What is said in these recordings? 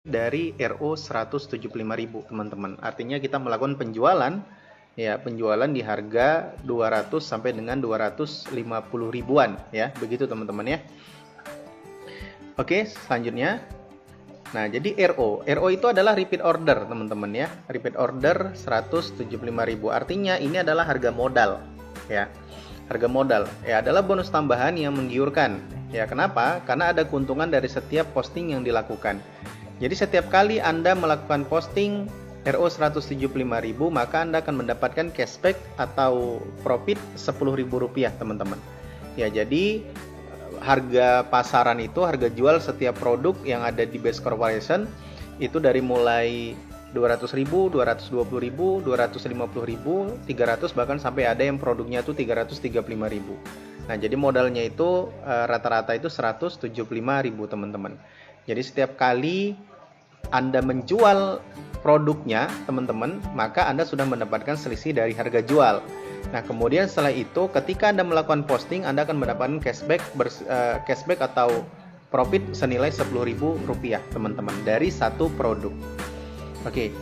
dari RO 175.000 teman-teman. Artinya kita melakukan penjualan di harga 200 sampai dengan 250 ribuan ya. Begitu teman-teman ya. Oke, selanjutnya. Nah, jadi RO itu adalah repeat order teman-teman ya. Repeat order 175.000. Artinya ini adalah harga modal ya. Harga modal ya adalah bonus tambahan yang menggiurkan. Ya, kenapa? Karena ada keuntungan dari setiap posting yang dilakukan. Jadi setiap kali Anda melakukan posting RO 175.000, maka Anda akan mendapatkan cashback atau profit Rp10.000 teman-teman. Ya, jadi harga pasaran itu, harga jual setiap produk yang ada di Best Corporation itu dari mulai 200.000, 220.000, 250.000, 300, bahkan sampai ada yang produknya itu 335.000. Nah, jadi modalnya itu rata-rata itu 175.000 teman-teman. Jadi setiap kali Anda menjual produknya teman-teman, maka Anda sudah mendapatkan selisih dari harga jual. Nah, kemudian setelah itu ketika Anda melakukan posting, Anda akan mendapatkan cashback atau profit senilai Rp10.000 teman-teman dari satu produk. Oke.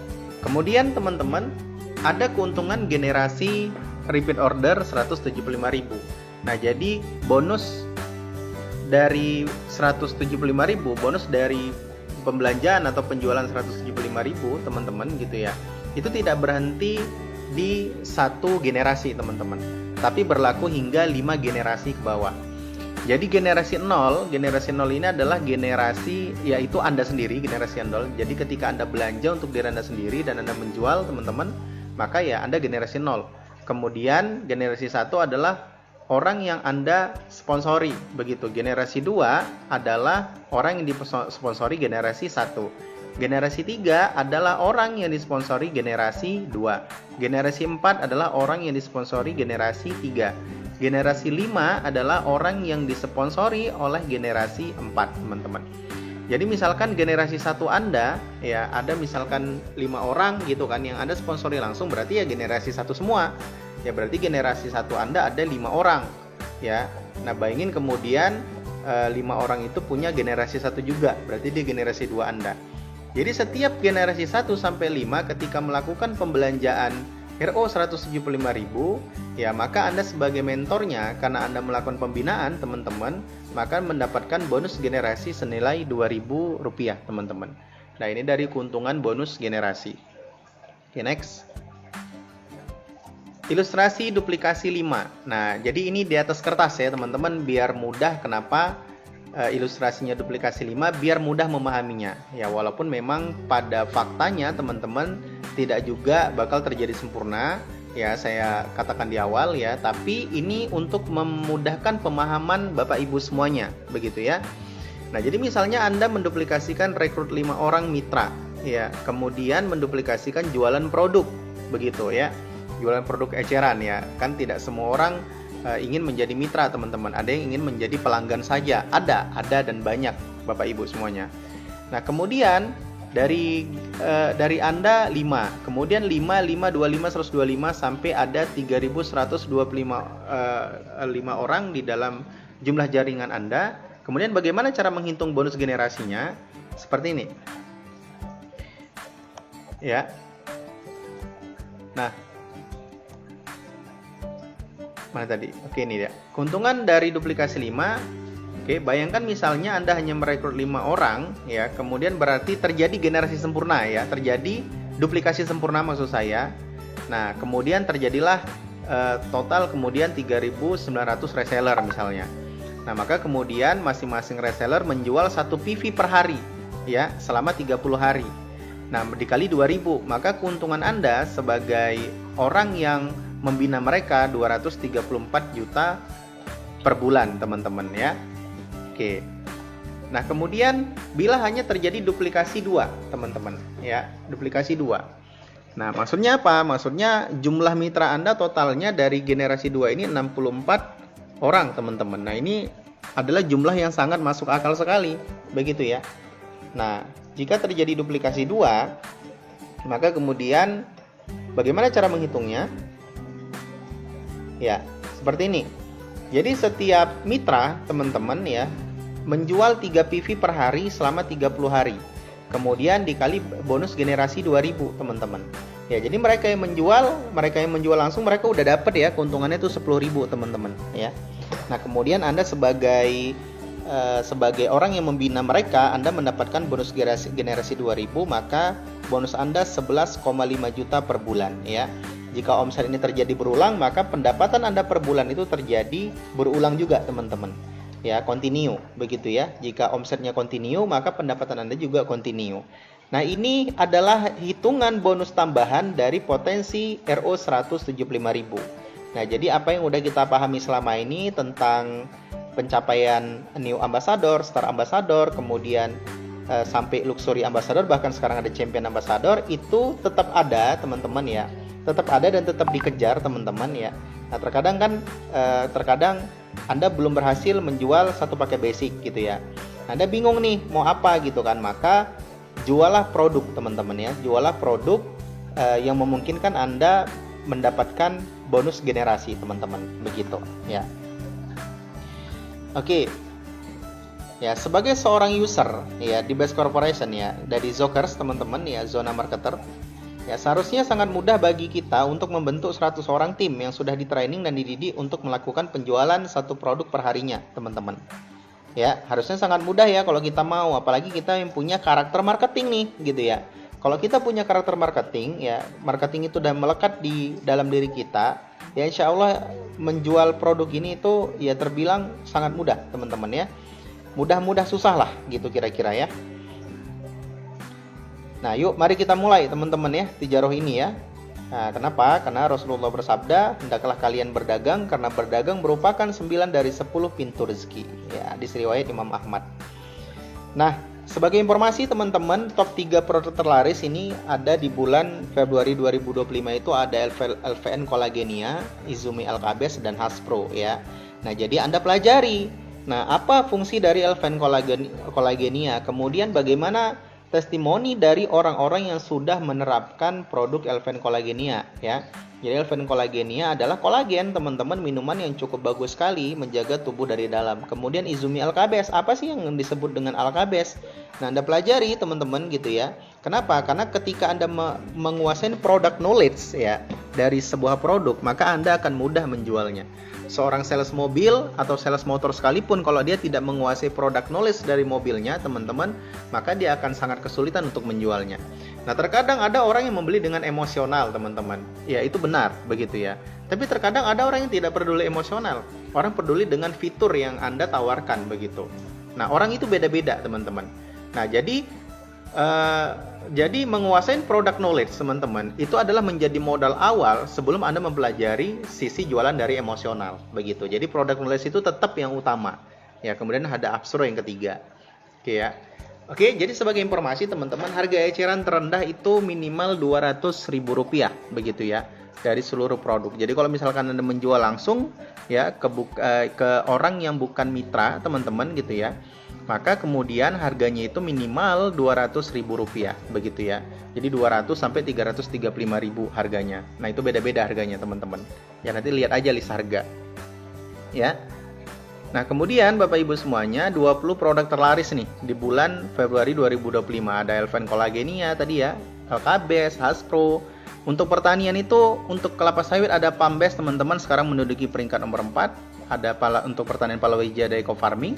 Kemudian teman-teman ada keuntungan generasi repeat order 175.000. Nah, jadi bonus dari 175.000, bonus dari pembelanjaan atau penjualan 175.000 teman-teman gitu ya. Itu tidak berhenti di satu generasi teman-teman, tapi berlaku hingga 5 generasi ke bawah. Jadi generasi 0 ini adalah generasi yaitu Anda sendiri, generasi 0. Jadi ketika Anda belanja untuk diri Anda sendiri dan Anda menjual teman-teman, maka ya Anda generasi 0. Kemudian generasi 1 adalah orang yang Anda sponsori, begitu. Generasi 2 adalah orang yang disponsori generasi 1. Generasi 3 adalah orang yang disponsori generasi 2. Generasi 4 adalah orang yang disponsori generasi 3. Generasi 5 adalah orang yang disponsori oleh generasi 4, teman-teman. Jadi misalkan generasi 1 Anda, ya ada misalkan 5 orang gitu kan yang Anda sponsori langsung, berarti ya generasi 1 semua. Ya berarti generasi 1 Anda ada 5 orang ya. Nah, bayangin kemudian 5 orang itu punya generasi 1 juga, berarti dia generasi 2 Anda. Jadi setiap generasi 1 sampai 5 ketika melakukan pembelanjaan RO 175.000, ya maka Anda sebagai mentornya, karena Anda melakukan pembinaan teman-teman, maka mendapatkan bonus generasi senilai Rp2.000 teman-teman. Nah, ini dari keuntungan bonus generasi. Oke, next. Ilustrasi duplikasi 5. Nah, jadi ini di atas kertas ya teman-teman, biar mudah. Kenapa ilustrasinya duplikasi 5? Biar mudah memahaminya. Ya, walaupun memang pada faktanya teman-teman tidak juga bakal terjadi sempurna. Ya, saya katakan di awal ya, tapi ini untuk memudahkan pemahaman Bapak Ibu semuanya, begitu ya. Nah, jadi misalnya Anda menduplikasikan rekrut 5 orang mitra, ya, kemudian menduplikasikan jualan produk, begitu ya. Jualan produk eceran ya, kan tidak semua orang ingin menjadi mitra teman-teman. Ada yang ingin menjadi pelanggan saja, ada dan banyak Bapak Ibu semuanya. Nah, kemudian dari Anda 5, kemudian 5, 25, 125 sampai ada 3.125 orang di dalam jumlah jaringan Anda. Kemudian bagaimana cara menghitung bonus generasinya? Seperti ini. Ya. Nah, mana tadi? Oke, ini dia. Keuntungan dari duplikasi 5. Oke, bayangkan misalnya Anda hanya merekrut 5 orang ya, kemudian berarti terjadi generasi sempurna ya, terjadi duplikasi sempurna maksud saya. Nah, kemudian terjadilah total kemudian 3.900 reseller misalnya. Nah, maka kemudian masing-masing reseller menjual 1 PV per hari ya, selama 30 hari. Nah, dikali 2.000, maka keuntungan Anda sebagai orang yang membina mereka 234 juta per bulan teman-teman ya. Oke. Nah, kemudian bila hanya terjadi duplikasi 2 teman-teman ya, duplikasi 2. Nah, maksudnya apa? Maksudnya jumlah mitra Anda totalnya dari generasi 2 ini 64 orang teman-teman. Nah, ini adalah jumlah yang sangat masuk akal sekali, begitu ya. Nah, jika terjadi duplikasi 2, maka kemudian bagaimana cara menghitungnya? Ya, seperti ini. Jadi setiap mitra teman-teman ya menjual 3 PV per hari selama 30 hari. kemudian dikali bonus generasi 2000 teman-teman. Ya, jadi mereka yang menjual langsung mereka udah dapat ya keuntungannya itu 10.000 teman-teman ya. Nah, kemudian Anda sebagai orang yang membina mereka, Anda mendapatkan bonus generasi 2000, maka bonus Anda 11,5 juta per bulan ya. Jika omset ini terjadi berulang, maka pendapatan Anda per bulan itu terjadi berulang juga teman-teman. Ya, continue begitu ya. Jika omsetnya continue, maka pendapatan Anda juga continue. Nah, ini adalah hitungan bonus tambahan dari potensi RO 175.000. Nah, jadi apa yang udah kita pahami selama ini tentang pencapaian New Ambassador, Star Ambassador, kemudian sampai Luxury Ambassador, bahkan sekarang ada Champion Ambassador, itu tetap ada teman-teman ya. Tetap ada dan tetap dikejar teman-teman ya. Nah, terkadang Anda belum berhasil menjual satu paket basic gitu ya. Anda bingung nih mau apa gitu kan, maka jualah produk teman-teman ya. Jualah produk yang memungkinkan Anda mendapatkan bonus generasi teman-teman, begitu ya. Oke. Ya, sebagai seorang user ya di Best Corporation ya, dari Zokers teman-teman ya, zona marketer. Ya, seharusnya sangat mudah bagi kita untuk membentuk 100 orang tim yang sudah ditraining dan dididik untuk melakukan penjualan satu produk per harinya, teman-teman. Ya, harusnya sangat mudah ya kalau kita mau, apalagi kita yang punya karakter marketing nih, gitu ya. Kalau kita punya karakter marketing, ya, marketing itu udah melekat di dalam diri kita, ya insya Allah menjual produk ini itu ya terbilang sangat mudah, teman-teman ya. Mudah-mudah susah lah, gitu kira-kira ya. Nah, yuk mari kita mulai teman-teman ya tijaroh ini ya. Nah, kenapa? Karena Rasulullah bersabda, hendaklah kalian berdagang karena berdagang merupakan 9 dari 10 pintu rezeki. Ya, di riwayat Imam Ahmad. Nah, sebagai informasi teman-teman, top 3 produk terlaris ini ada di bulan Februari 2025 itu ada LVN Collagenea, Izumi Alkabes dan Haspro ya. Nah, jadi Anda pelajari. Nah, apa fungsi dari LVN Collagenea? Kemudian bagaimana testimoni dari orang-orang yang sudah menerapkan produk LVN Collagenea ya. Jadi LVN Collagenea adalah kolagen teman-teman, minuman yang cukup bagus sekali menjaga tubuh dari dalam. Kemudian Izumi Alkabes, apa sih yang disebut dengan Alkabes? Nah, Anda pelajari teman-teman gitu ya. Kenapa? Karena ketika Anda menguasai product knowledge ya dari sebuah produk, maka Anda akan mudah menjualnya. Seorang sales mobil atau sales motor sekalipun, kalau dia tidak menguasai product knowledge dari mobilnya teman-teman, maka dia akan sangat kesulitan untuk menjualnya. Nah, terkadang ada orang yang membeli dengan emosional teman-teman. Ya, itu benar begitu ya. Tapi terkadang ada orang yang tidak peduli emosional. Orang peduli dengan fitur yang Anda tawarkan begitu. Nah, orang itu beda-beda teman-teman. Nah, jadi menguasai product knowledge teman-teman itu adalah menjadi modal awal sebelum Anda mempelajari sisi jualan dari emosional begitu. Jadi product knowledge itu tetap yang utama. Ya, kemudian ada abstro yang ketiga. Oke ya. Oke, jadi sebagai informasi teman-teman, harga eceran terendah itu minimal Rp200.000 begitu ya dari seluruh produk. Jadi kalau misalkan Anda menjual langsung ya ke orang yang bukan mitra teman-teman gitu ya, maka kemudian harganya itu minimal Rp200.000 begitu ya. Jadi 200 sampai 335.000 harganya. Nah, itu beda-beda harganya teman-teman. Ya, nanti lihat aja list harga. Ya. Nah, kemudian Bapak Ibu semuanya, 20 produk terlaris nih di bulan Februari 2025. Ada LVN Collagenea tadi ya, Alkabes, Haspro. Untuk pertanian itu, untuk kelapa sawit ada Pambes teman-teman, sekarang menduduki peringkat nomor 4. Ada untuk pertanian palawija ada Eco Farming.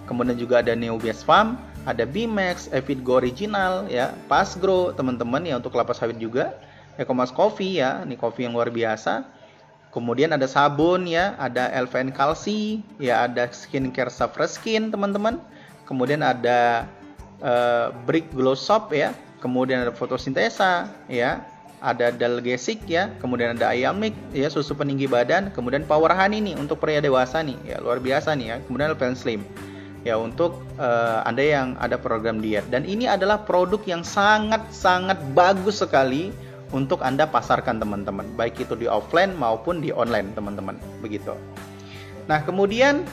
Kemudian juga ada Neo Best Farm, ada Bimax, Evidgo Original, ya, Pasgro teman-teman ya untuk kelapa sawit juga. Ecomas Coffee ya, ini kopi yang luar biasa. Kemudian ada sabun ya, ada LVN Kalsi, ya ada skincare Fresh Skin teman-teman. Kemudian ada Brick Glow Soap ya. Kemudian ada Photosintesa ya. Ada Dalgesic ya. Kemudian ada Ayamik ya, susu peninggi badan. Kemudian Power Honey nih untuk pria dewasa nih, ya luar biasa nih ya. Kemudian LVN Slim. Ya untuk Anda yang ada program diet. Dan ini adalah produk yang sangat-sangat bagus sekali untuk Anda pasarkan teman-teman, baik itu di offline maupun di online teman-teman, begitu. Nah, kemudian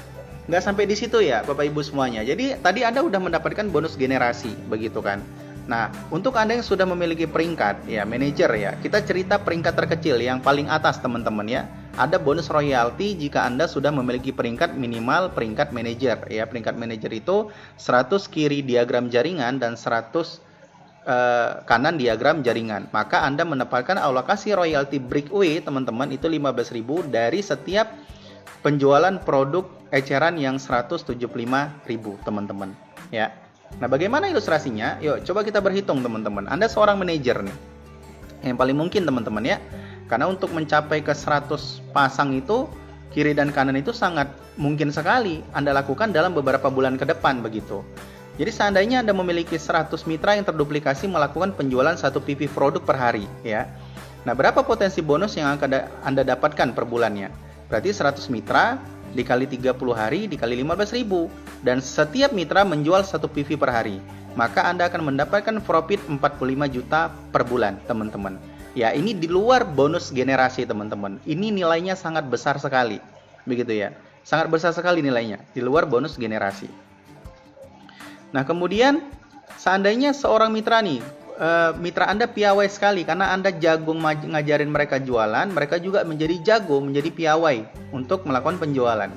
nggak sampai di situ ya Bapak Ibu semuanya. Jadi tadi Anda udah mendapatkan bonus generasi, begitu kan. Nah, untuk Anda yang sudah memiliki peringkat ya manajer ya, kita cerita peringkat terkecil yang paling atas teman-teman ya. Ada bonus royalti jika Anda sudah memiliki peringkat minimal peringkat manajer ya. Peringkat manajer itu 100 kiri diagram jaringan dan 100 kanan diagram jaringan. Maka Anda mendapatkan alokasi royalti breakaway teman-teman itu 15.000 dari setiap penjualan produk eceran yang 175.000 teman-teman ya. Nah, bagaimana ilustrasinya? Yuk coba kita berhitung teman-teman. Anda seorang manajer nih. Yang paling mungkin teman-teman ya. Karena untuk mencapai ke 100 pasang itu kiri dan kanan itu sangat mungkin sekali Anda lakukan dalam beberapa bulan ke depan begitu. Jadi seandainya Anda memiliki 100 mitra yang terduplikasi melakukan penjualan 1 PV produk per hari ya. Nah, berapa potensi bonus yang akan Anda dapatkan per bulannya? Berarti 100 mitra dikali 30 hari dikali 15.000 dan setiap mitra menjual 1 PV per hari. Maka Anda akan mendapatkan profit 45 juta per bulan, teman-teman. Ya, ini di luar bonus generasi, teman-teman. Ini nilainya sangat besar sekali. Begitu ya. Sangat besar sekali nilainya di luar bonus generasi. Nah, kemudian seandainya seorang mitra nih, mitra Anda piawai sekali karena Anda jago ngajarin mereka jualan, mereka juga menjadi jago, menjadi piawai untuk melakukan penjualan.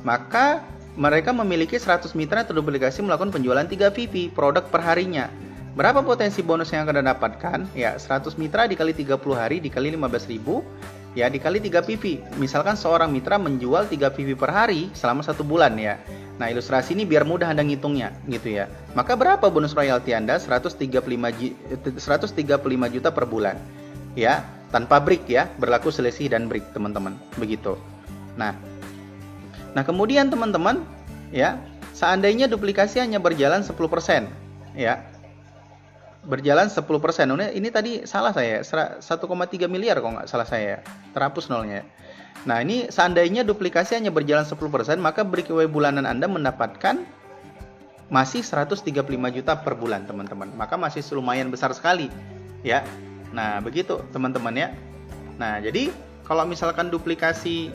Maka mereka memiliki 100 mitra terduplikasi melakukan penjualan 3 PV produk per harinya. Berapa potensi bonus yang akan Anda dapatkan? Ya, 100 mitra dikali 30 hari dikali 15.000 ya dikali 3 PV. Misalkan seorang mitra menjual 3 PV per hari selama 1 bulan ya. Nah, ilustrasi ini biar mudah Anda ngitungnya gitu ya. Maka berapa bonus royalti Anda? 135 juta per bulan. Ya, tanpa break ya, berlaku selisih dan break, teman-teman. Begitu. Nah, kemudian teman-teman ya, seandainya duplikasi hanya berjalan 10% ya. Berjalan 10%. Ini tadi salah saya, 1,3 miliar kalau nggak salah saya. Terhapus nolnya. Nah, ini seandainya duplikasi hanya berjalan 10%, maka breakaway bulanan Anda mendapatkan masih 135 juta per bulan, teman-teman. Maka masih lumayan besar sekali, ya. Nah, begitu, teman-teman ya. Nah, jadi kalau misalkan duplikasi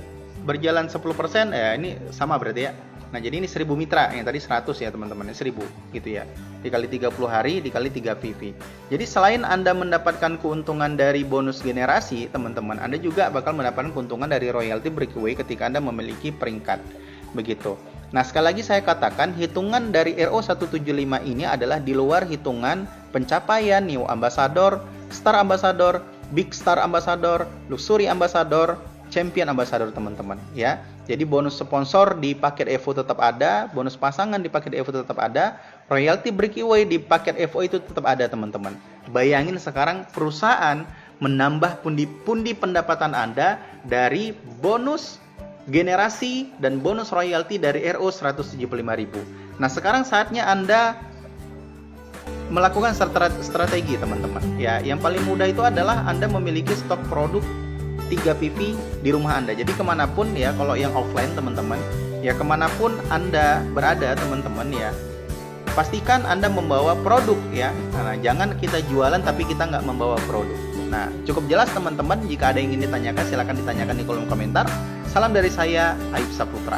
berjalan 10%, ya ini sama berarti ya. Nah, jadi ini 1000 mitra, yang tadi 100 ya, teman-teman, 1000 gitu ya. Dikali 30 hari, dikali 3 PV. Jadi selain Anda mendapatkan keuntungan dari bonus generasi, teman-teman, Anda juga bakal mendapatkan keuntungan dari royalty breakaway ketika Anda memiliki peringkat. Begitu. Nah, sekali lagi saya katakan, hitungan dari RO175 ini adalah di luar hitungan pencapaian New Ambassador, Star Ambassador, Big Star Ambassador, Luxury Ambassador, Champion Ambassador, teman-teman ya. Jadi bonus sponsor di paket EVO tetap ada, bonus pasangan di paket EVO tetap ada, royalty breakaway di paket EVO itu tetap ada, teman-teman. Bayangin sekarang perusahaan menambah pundi-pundi pendapatan Anda dari bonus generasi dan bonus royalty dari RO 175.000. Nah, sekarang saatnya Anda melakukan strategi, teman-teman. Ya, yang paling mudah itu adalah Anda memiliki stok produk 3 PV di rumah Anda. Jadi kemanapun ya, kalau yang offline teman-teman ya, kemanapun Anda berada teman-teman ya, pastikan Anda membawa produk ya. Nah, jangan kita jualan tapi kita nggak membawa produk. Nah, cukup jelas teman-teman. Jika ada yang ingin ditanyakan, silahkan ditanyakan di kolom komentar. Salam dari saya, Aib Saputra.